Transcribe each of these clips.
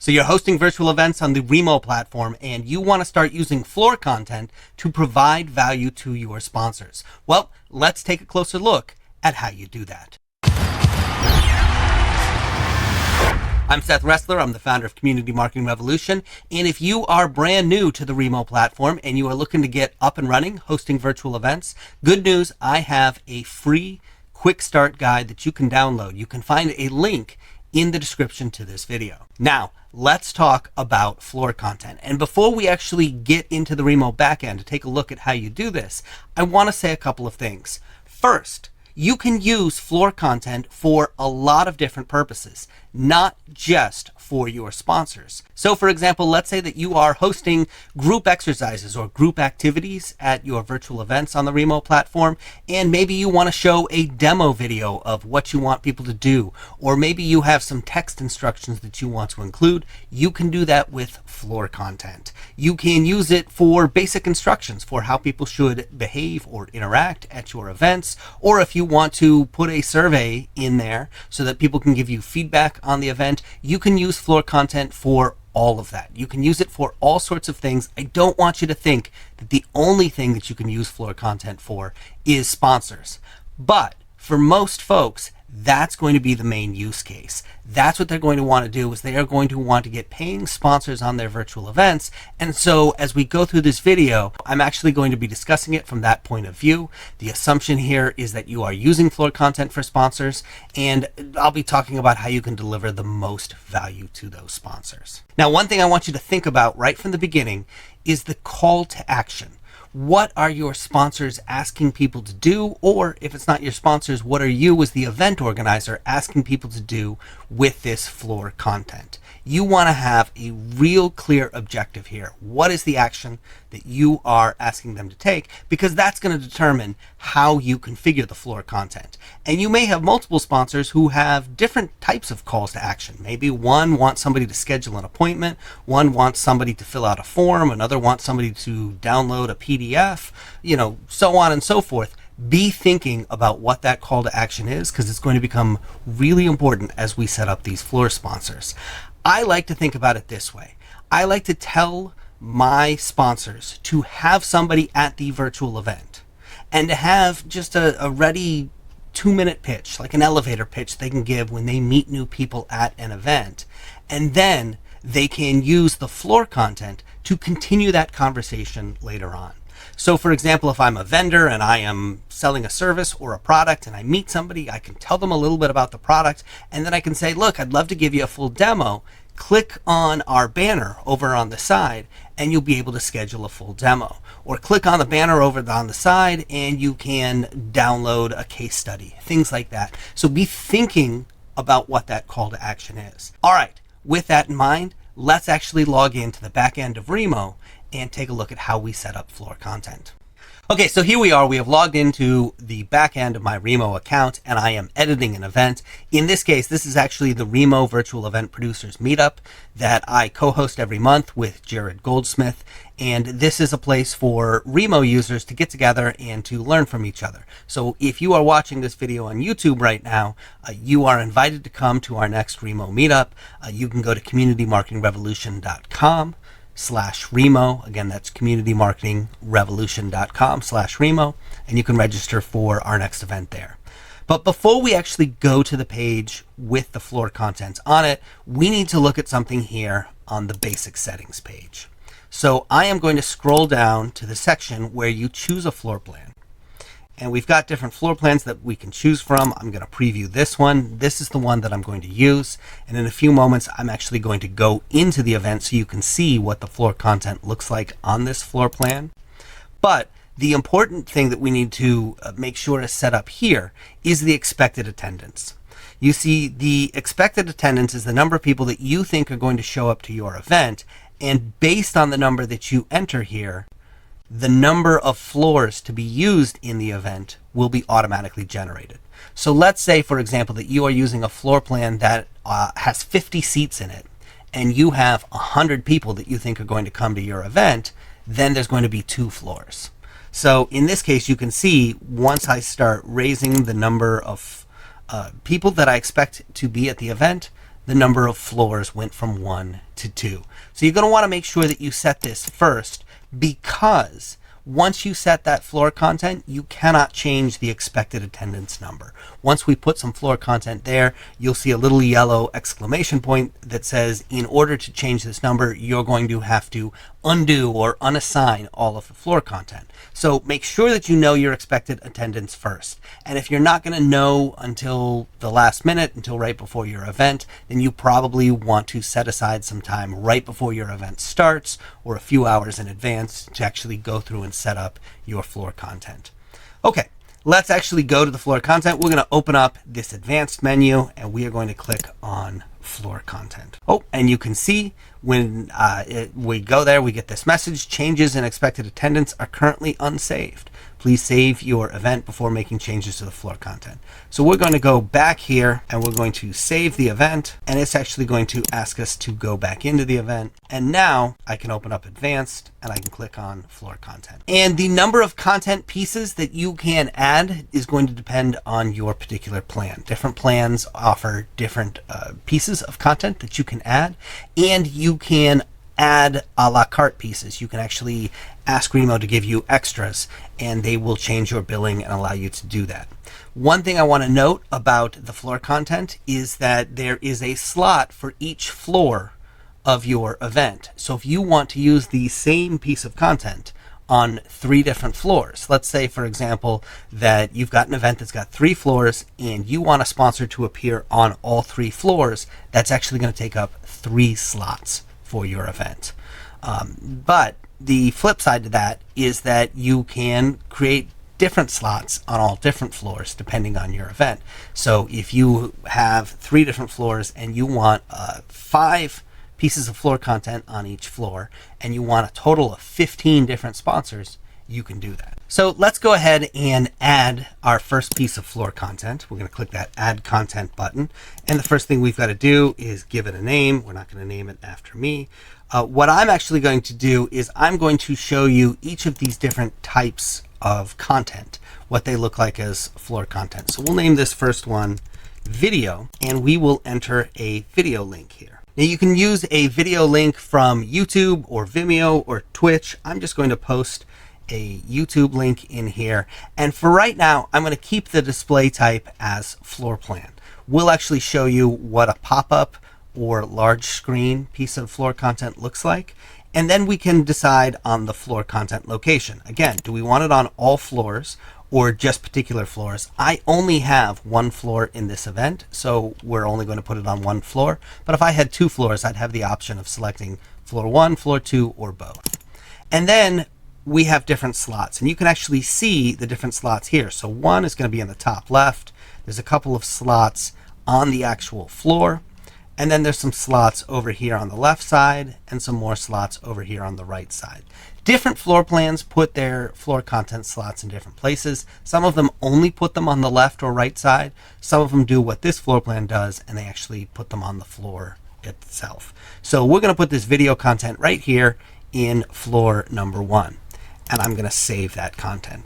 So you're hosting virtual events on the Remo platform and you want to start using floor content to provide value to your sponsors. Well, let's take a closer look at how you do that. I'm Seth Ressler. I'm the founder of Community Marketing Revolution. And if you are brand new to the Remo platform and you are looking to get up and running hosting virtual events, good news, I have a free quick start guide that you can download. You can find a link in the description to this video. Now, let's talk about floor content. And before we actually get into the Remo backend to take a look at how you do this, I want to say a couple of things. First, you can use floor content for a lot of different purposes, not just for your sponsors. So for example, let's say that you are hosting group exercises or group activities at your virtual events on the Remo platform, and maybe you want to show a demo video of what you want people to do, or maybe you have some text instructions that you want to include. You can do that with floor content. You can use it for basic instructions for how people should behave or interact at your events, or if you want to put a survey in there so that people can give you feedback on the event, you can use floor content for all of that. You can use it for all sorts of things. I don't want you to think that the only thing that you can use floor content for is sponsors. But for most folks, that's going to be the main use case. That's what they're going to want to do, is they are going to want to get paying sponsors on their virtual events. And so as we go through this video, I'm actually going to be discussing it from that point of view. The assumption here is that you are using floor content for sponsors, and I'll be talking about how you can deliver the most value to those sponsors. Now, one thing I want you to think about right from the beginning is the call to action. What are your sponsors asking people to do? Or if it's not your sponsors, what are you as the event organizer asking people to do with this floor content? You want to have a real clear objective here. What is the action that you are asking them to take? Because that's going to determine how you configure the floor content. And you may have multiple sponsors who have different types of calls to action. Maybe one wants somebody to schedule an appointment, one wants somebody to fill out a form, another wants somebody to download a PDF, so on and so forth. Be thinking about what that call to action is, because it's going to become really important as we set up these floor sponsors. I like to think about it this way. I like to tell my sponsors to have somebody at the virtual event and to have just a ready 2-minute pitch, like an elevator pitch they can give when they meet new people at an event. And then they can use the floor content to continue that conversation later on. So for example, if I'm a vendor and I am selling a service or a product and I meet somebody, I can tell them a little bit about the product, and then I can say, look, I'd love to give you a full demo. Click on our banner over on the side and you'll be able to schedule a full demo. Or click on the banner over on the side and you can download a case study, things like that. So be thinking about what that call to action is. All right, with that in mind, let's actually log into the back end of Remo and take a look at how we set up floor content. Okay, so here we are. We have logged into the back end of my Remo account and I am editing an event. In this case, this is actually the Remo Virtual Event Producers Meetup that I co-host every month with Jared Goldsmith. And this is a place for Remo users to get together and to learn from each other. So if you are watching this video on YouTube right now, you are invited to come to our next Remo Meetup. You can go to communitymarketingrevolution.com/Remo. Again, that's communitymarketingrevolution.com/Remo, and you can register for our next event there. But before we actually go to the page with the floor content on it, we need to look at something here on the basic settings page. So I am going to scroll down to the section where you choose a floor plan. And we've got different floor plans that we can choose from. I'm going to preview this one. This is the one that I'm going to use. And in a few moments, I'm actually going to go into the event so you can see what the floor content looks like on this floor plan. But the important thing that we need to make sure to set up here is the expected attendance. You see, the expected attendance is the number of people that you think are going to show up to your event. And based on the number that you enter here, the number of floors to be used in the event will be automatically generated. So let's say, for example, that you are using a floor plan that has 50 seats in it, and you have 100 people that you think are going to come to your event, then there's going to be 2 floors. So in this case, you can see once I start raising the number of people that I expect to be at the event, the number of floors went from 1 to 2. So you're going to want to make sure that you set this first, because once you set that floor content, you cannot change the expected attendance number. Once we put some floor content there, you'll see a little yellow exclamation point that says, in order to change this number, you're going to have to undo or unassign all of the floor content. So make sure that you know your expected attendance first. And if you're not going to know until the last minute, until right before your event, then you probably want to set aside some time right before your event starts or a few hours in advance to actually go through and set up your floor content. Okay, let's actually go to the floor content. We're going to open up this advanced menu and we are going to click on floor content. Oh, and you can see when we go there, we get this message: changes in expected attendance are currently unsaved. Please save your event before making changes to the floor content. So we're going to go back here and we're going to save the event, and it's actually going to ask us to go back into the event. And now I can open up advanced and I can click on floor content. And the number of content pieces that you can add is going to depend on your particular plan. Different plans offer different pieces of content that you can add, and you can add a la carte pieces. You can actually ask Remo to give you extras and they will change your billing and allow you to do that. One thing I want to note about the floor content is that there is a slot for each floor of your event. So if you want to use the same piece of content on 3 different floors, let's say for example that you've got an event that's got 3 floors and you want a sponsor to appear on all 3 floors, that's actually going to take up 3 slots for your event. But the flip side to that is that you can create different slots on all different floors depending on your event. So if you have 3 different floors and you want 5 pieces of floor content on each floor and you want a total of 15 different sponsors, you can do that. So let's go ahead and add our first piece of floor content. We're going to click that add content button. And the first thing we've got to do is give it a name. We're not going to name it after me. What I'm actually going to do is I'm going to show you each of these different types of content, what they look like as floor content. So we'll name this first one video, and we will enter a video link here. Now you can use a video link from YouTube or Vimeo or Twitch. I'm just going to post a YouTube link in here. And for right now, I'm going to keep the display type as floor plan. We'll actually show you what a pop-up or large screen piece of floor content looks like. And then we can decide on the floor content location. Again, do we want it on all floors or just particular floors? I only have 1 floor in this event, so we're only going to put it on 1 floor. But if I had 2 floors, I'd have the option of selecting floor 1, floor 2, or both. And then we have different slots, and you can actually see the different slots here. So 1 is going to be in the top left. There's a couple of slots on the actual floor. And then there's some slots over here on the left side and some more slots over here on the right side. Different floor plans put their floor content slots in different places. Some of them only put them on the left or right side. Some of them do what this floor plan does, and they actually put them on the floor itself. So we're going to put this video content right here in floor number 1, and I'm going to save that content.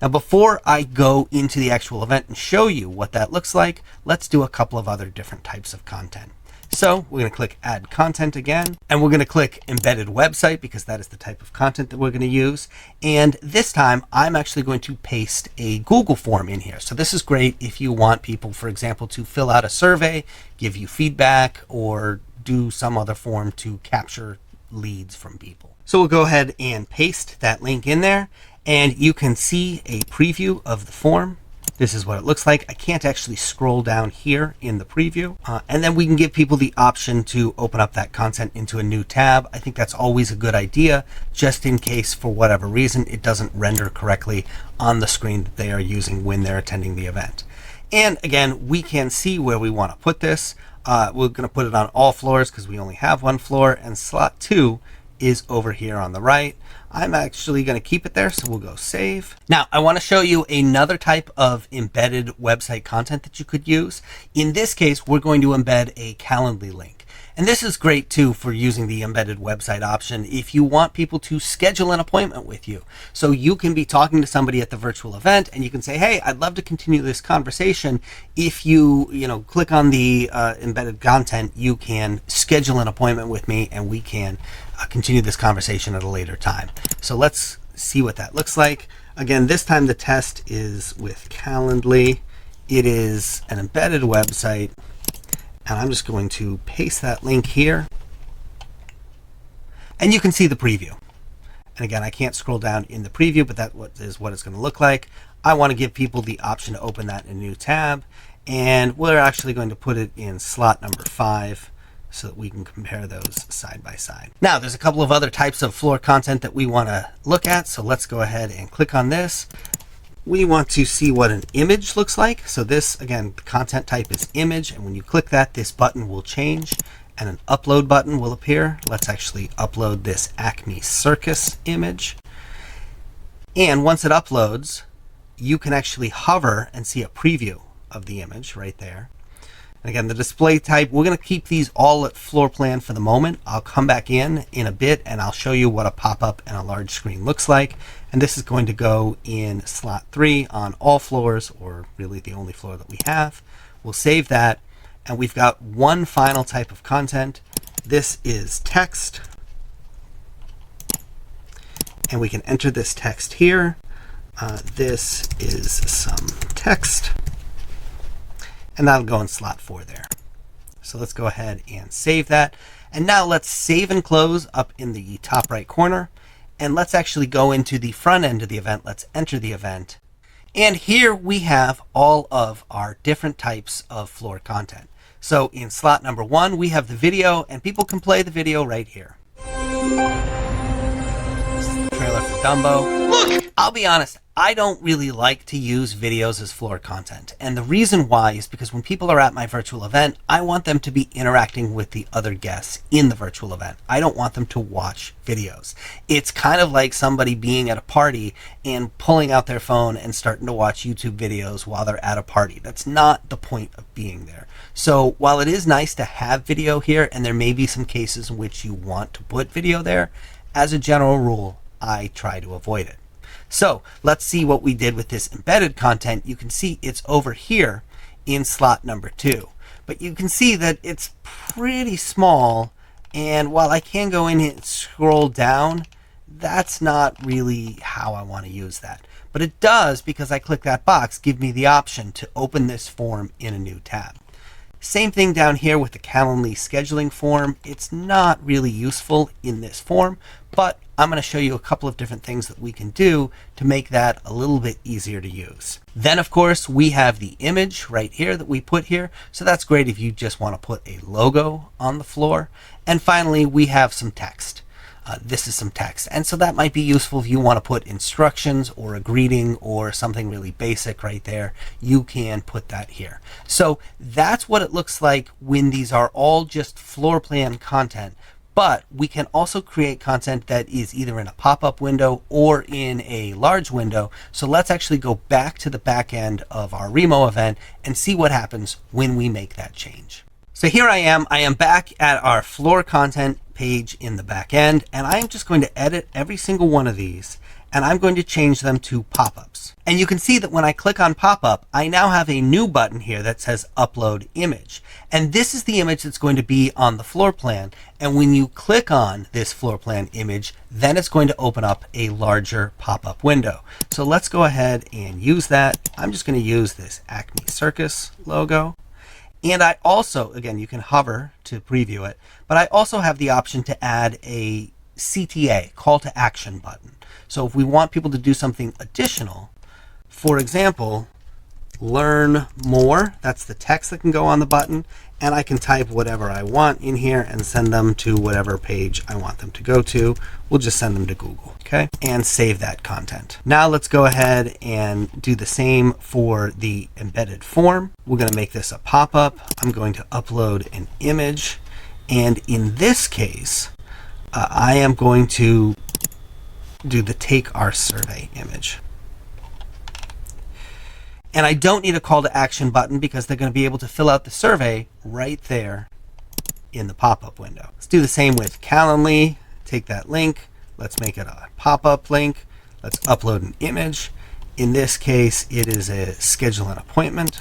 Now, before I go into the actual event and show you what that looks like, let's do a couple of other different types of content. So we're going to click Add Content again, and we're going to click Embedded Website because that is the type of content that we're going to use. And this time, I'm actually going to paste a Google form in here. So this is great if you want people, for example, to fill out a survey, give you feedback, or do some other form to capture leads from people. So we'll go ahead and paste that link in there. And you can see a preview of the form. This is what it looks like. I can't actually scroll down here in the preview. And then we can give people the option to open up that content into a new tab. I think that's always a good idea, just in case for whatever reason it doesn't render correctly on the screen that they are using when they're attending the event. And again, we can see where we want to put this. We're going to put it on all floors because we only have 1 floor, and slot 2 is over here on the right. I'm actually going to keep it there, so we'll go save. Now, I want to show you another type of embedded website content that you could use. In this case, we're going to embed a Calendly link. And this is great too for using the embedded website option if you want people to schedule an appointment with you. So you can be talking to somebody at the virtual event and you can say, hey, I'd love to continue this conversation. If you click on the embedded content, you can schedule an appointment with me and we can continue this conversation at a later time. So let's see what that looks like. Again, this time the test is with Calendly. It is an embedded website. And I'm just going to paste that link here. And you can see the preview. And again, I can't scroll down in the preview, but that is what it's going to look like. I want to give people the option to open that in a new tab. And we're actually going to put it in slot number 5 so that we can compare those side by side. Now, there's a couple of other types of floor content that we want to look at. So let's go ahead and click on this. We want to see what an image looks like. So this, again, the content type is image. And when you click that, this button will change and an upload button will appear. Let's actually upload this Acme Circus image. And once it uploads, you can actually hover and see a preview of the image right there. And again, the display type, we're going to keep these all at floor plan for the moment. I'll come back in a bit and I'll show you what a pop-up and a large screen looks like. And this is going to go in slot 3 on all floors, or really the only floor that we have. We'll save that. And we've got one final type of content. This is text. And we can enter this text here. This is some text. And that'll go in slot 4 there. So let's go ahead and save that. And now let's save and close up in the top right corner. And let's actually go into the front end of the event. Let's enter the event. And here we have all of our different types of floor content. So in slot number 1, we have the video, and people can play the video right here. This is the trailer for Dumbo. Look! I'll be honest, I don't really like to use videos as floor content. And the reason why is because when people are at my virtual event, I want them to be interacting with the other guests in the virtual event. I don't want them to watch videos. It's kind of like somebody being at a party and pulling out their phone and starting to watch YouTube videos while they're at a party. That's not the point of being there. So while it is nice to have video here, and there may be some cases in which you want to put video there, as a general rule, I try to avoid it. So let's see what we did with this embedded content. You can see it's over here in slot number 2, but you can see that it's pretty small. And while I can go in and scroll down, that's not really how I want to use that. But it does, because I click that box, give me the option to open this form in a new tab. Same thing down here with the Calendly scheduling form. It's not really useful in this form, but I'm going to show you a couple of different things that we can do to make that a little bit easier to use. Then, of course, we have the image right here that we put here. So that's great if you just want to put a logo on the floor. And finally, we have some text. This is some text. And so that might be useful if you want to put instructions or a greeting or something really basic right there. You can put that here. So that's what it looks like when these are all just floor plan content. But we can also create content that is either in a pop-up window or in a large window. So let's actually go back to the back end of our Remo event and see what happens when we make that change. So here I am back at our floor content page in the back end, and I'm just going to edit every single one of these, and I'm going to change them to pop-ups. And you can see that when I click on pop-up, I now have a new button here that says upload image. And this is the image that's going to be on the floor plan. And when you click on this floor plan image, then it's going to open up a larger pop-up window. So let's go ahead and use that. I'm just going to use this Acme Circus logo. And I also, again, you can hover to preview it, but I also have the option to add a CTA, call to action button. So if we want people to do something additional, for example, learn more, that's the text that can go on the button, and I can type whatever I want in here and send them to whatever page I want them to go to. We'll just send them to Google, okay? And save that content. Now let's go ahead and do the same for the embedded form. We're going to make this a pop-up. I'm going to upload an image, and in this case, I am going to do the take our survey image. And I don't need a call to action button because they're going to be able to fill out the survey right there in the pop-up window. Let's do the same with Calendly. Take that link. Let's make it a pop-up link. Let's upload an image. In this case, it is a schedule an appointment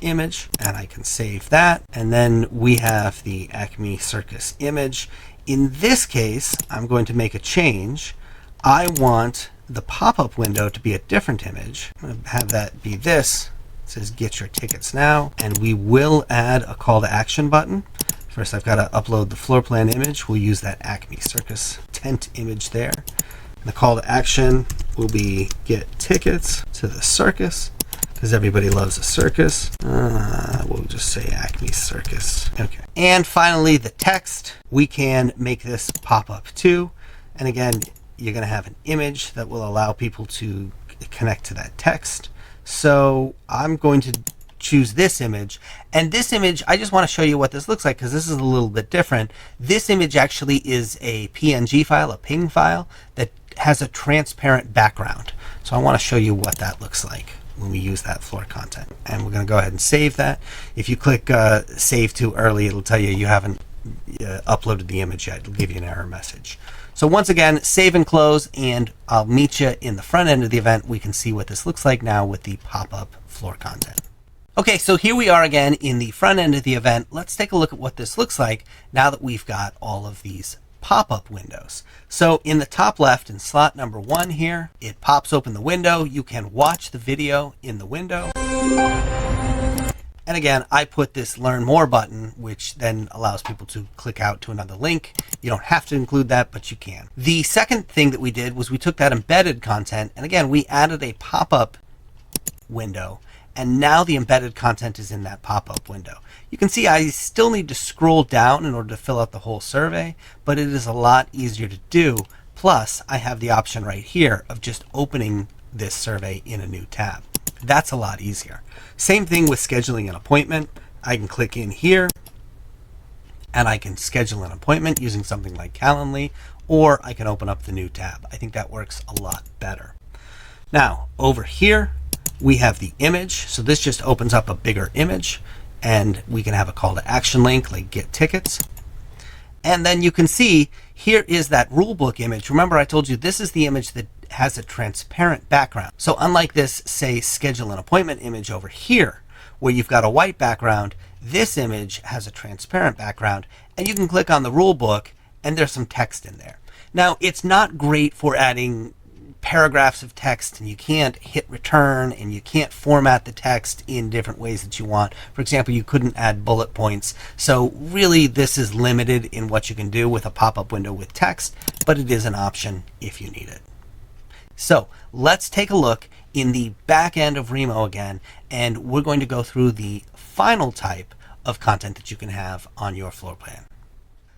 image, and I can save that. And then we have the Acme Circus image. In this case, I'm going to make a change. I want the pop-up window to be a different image. I'm going to have that be this. It says get your tickets now, and we will add a call to action button. First, I've got to upload the floor plan image. We'll use that Acme Circus tent image there. And the call to action will be get tickets to the circus, because everybody loves a circus. We'll just say Acme Circus. Okay. And finally, the text. We can make this pop up too. And again, you're going to have an image that will allow people to connect to that text. So I'm going to choose this image. And this image, I just want to show you what this looks like because this is a little bit different. This image actually is a PNG file, a PNG file that has a transparent background. So I want to show you what that looks like when we use that floor content. And we're going to go ahead and save that. If you click save too early, it'll tell you you haven't uploaded the image yet. It'll give you an error message. So once again, save and close, and I'll meet you in the front end of the event. We can see what this looks like now with the pop-up floor content. Okay, so here we are again in the front end of the event. Let's take a look at what this looks like now that we've got all of these pop-up windows. So in the top left in slot number 1 here, it pops open the window. You can watch the video in the window. And again, I put this learn more button, which then allows people to click out to another link. You don't have to include that, but you can. The second thing that we did was we took that embedded content, and again, we added a pop-up window, and now the embedded content is in that pop-up window. You can see I still need to scroll down in order to fill out the whole survey, but it is a lot easier to do. Plus, I have the option right here of just opening this survey in a new tab. That's a lot easier. Same thing with scheduling an appointment. I can click in here and I can schedule an appointment using something like Calendly, or I can open up the new tab. I think that works a lot better. Now, over here, we have the image. So this just opens up a bigger image, and we can have a call to action link like get tickets. And then you can see here is that rule book image. Remember, I told you this is the image that has a transparent background. So unlike this, say, schedule an appointment image over here, where you've got a white background, this image has a transparent background, and you can click on the rule book and there's some text in there. Now, it's not great for adding paragraphs of text, and you can't hit return, and you can't format the text in different ways that you want. For example, you couldn't add bullet points. So really, this is limited in what you can do with a pop-up window with text, but it is an option if you need it. So let's take a look in the back end of Remo again, and we're going to go through the final type of content that you can have on your floor plan.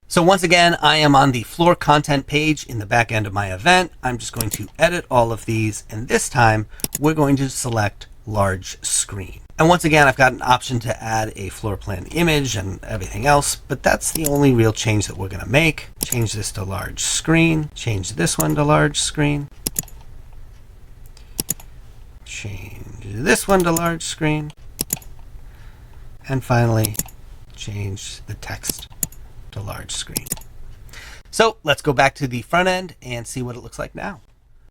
So once again, I am on the floor content page in the back end of my event. I'm just going to edit all of these, and this time we're going to select large screen. And once again, I've got an option to add a floor plan image and everything else, but that's the only real change that we're going to make. Change this to large screen, change this one to large screen, change this one to large screen, and finally change the text to large screen. So let's go back to the front end and see what it looks like now.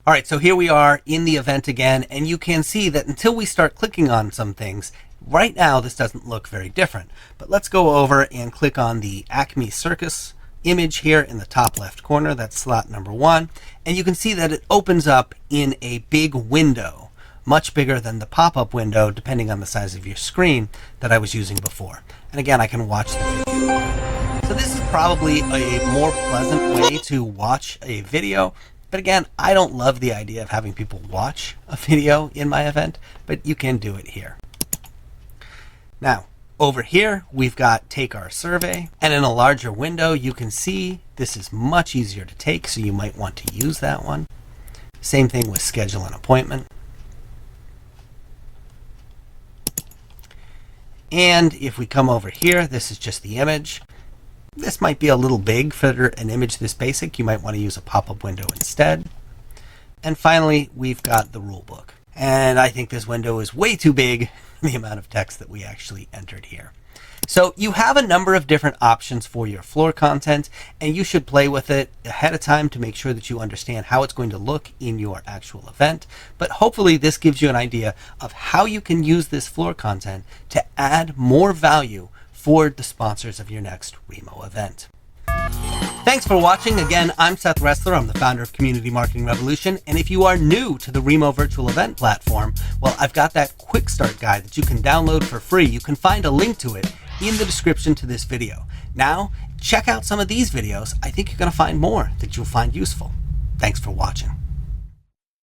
All right, so here we are in the event again, and you can see that until we start clicking on some things, right now this doesn't look very different. But let's go over and click on the Acme Circus image here in the top left corner. That's slot number 1, and you can see that it opens up in a big window, much bigger than the pop-up window, depending on the size of your screen, that I was using before. And again, I can watch the video. So this is probably a more pleasant way to watch a video. But again, I don't love the idea of having people watch a video in my event, but you can do it here. Now, over here, we've got take our survey, and in a larger window, you can see this is much easier to take, so you might want to use that one. Same thing with schedule an appointment. And if we come over here, this is just the image. This might be a little big for an image this basic. You might want to use a pop-up window instead. And finally, we've got the rule book. And I think this window is way too big for the amount of text that we actually entered here. So you have a number of different options for your floor content, and you should play with it ahead of time to make sure that you understand how it's going to look in your actual event. But hopefully this gives you an idea of how you can use this floor content to add more value for the sponsors of your next Remo event. Thanks for watching. Again, I'm Seth Ressler. I'm the founder of Community Marketing Revolution. And if you are new to the Remo virtual event platform, well, I've got that quick start guide that you can download for free. You can find a link to it in the description to this video. Now, check out some of these videos. I think you're going to find more that you'll find useful. Thanks for watching.